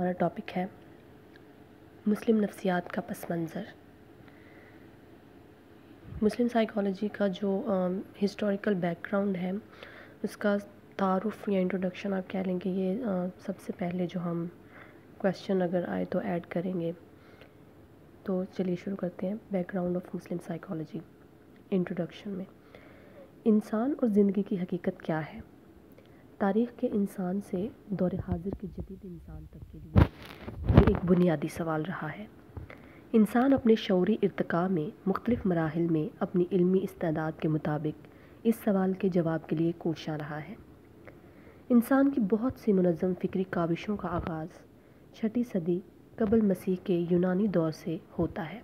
ہمارا ٹاپک ہے مسلم نفسیات کا پس منظر۔ مسلم سائیکالوجی کا جو ہسٹوریکل بیک گراؤنڈ ہے اس کا تعارف یا انٹروڈکشن آپ کہہ لیں گے، یہ سب سے پہلے جو ہم کویسچن اگر آئے تو ایڈ کریں گے۔ تو چلیے شروع کرتے ہیں۔ Back ground of Muslim psychology. Introduction میں انسان اور زندگی کی حقیقت کیا ہے؟ تاریخ کے انسان سے دور حاضر کے جدید انسان تک کے لیے یہ ایک بنیادی سوال رہا ہے۔ انسان اپنے شعوری ارتقاء میں مختلف مراحل میں اپنی علمی استعداد کے مطابق اس سوال کے جواب کے لیے کوشاں رہا ہے۔ انسان کی بہت سی منظم فکری کاوشوں کا آغاز 6 صدی قبل مسیح کے یونانی دور سے ہوتا ہے۔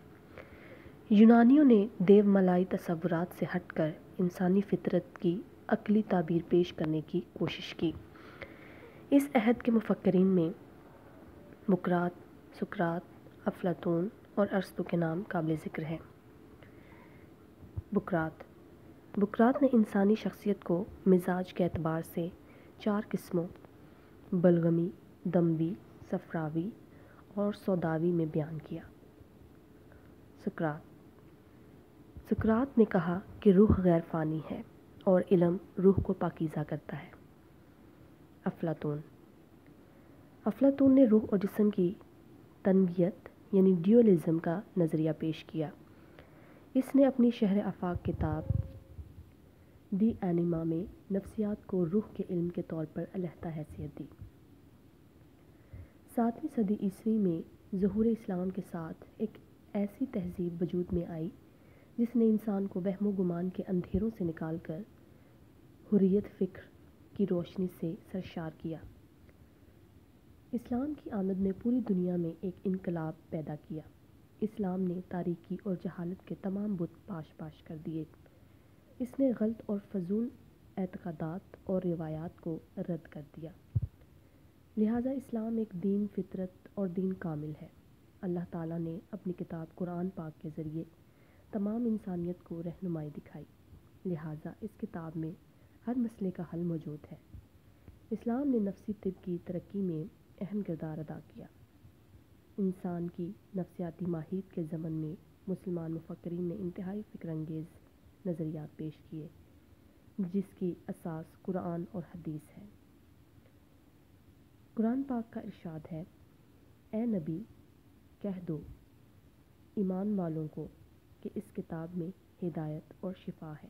یونانیوں نے دیو ملائی تصورات سے ہٹ کر انسانی فطرت کی عقلی تعبیر پیش کرنے کی کوشش کی۔ اس عہد کے مفکرین میں بقراط، سقراط، افلاطون اور ارسطو کے نام قابل ذکر ہیں۔ بقراط نے انسانی شخصیت کو مزاج کے اعتبار سے 4 قسموں بلغمی، دموی، صفراوی اور سوداوی میں بیان کیا۔ سقراط نے کہا کہ روح غیر فانی ہے اور علم روح کو پاکیزہ کرتا ہے۔ افلاطون نے روح اور جسم کی تنویت یعنی ڈیولزم کا نظریہ پیش کیا۔ اس نے اپنی شہر آفاق کتاب دی اینیما میں نفسیات کو روح کے علم کے طور پر علیحدہ حیثیت دی۔ 7ویں صدی عیسوی میں ظہور اسلام کے ساتھ ایک ایسی تہذیب وجود میں آئی جس نے انسان کو وہم و گمان کے اندھیروں سے نکال کر حریت فکر کی روشنی سے سرشار کیا۔ اسلام کی آمد نے پوری دنیا میں ایک انقلاب پیدا کیا۔ اسلام نے تاریکی اور جہالت کے تمام بت پاش کر دیے۔ اس نے غلط اور فضول اعتقادات اور روایات کو رد کر دیا۔ لہٰذا اسلام ایک دین فطرت اور دین کامل ہے۔ اللہ تعالیٰ نے اپنی کتاب قرآن پاک کے ذریعے تمام انسانیت کو رہنمائی دکھائی، لہٰذا اس کتاب میں ہر مسئلے کا حل موجود ہے۔ اسلام نے نفسی طب کی ترقی میں اہم کردار ادا کیا۔ انسان کی نفسیاتی ماہیت کے ضمن میں مسلمان مفکرین نے انتہائی فکر انگیز نظریات پیش کیے جس کی اساس قرآن اور حدیث ہے۔ قرآن پاک کا ارشاد ہے، اے نبی کہہ دو ایمان والوں کو کہ اس کتاب میں ہدایت اور شفا ہے۔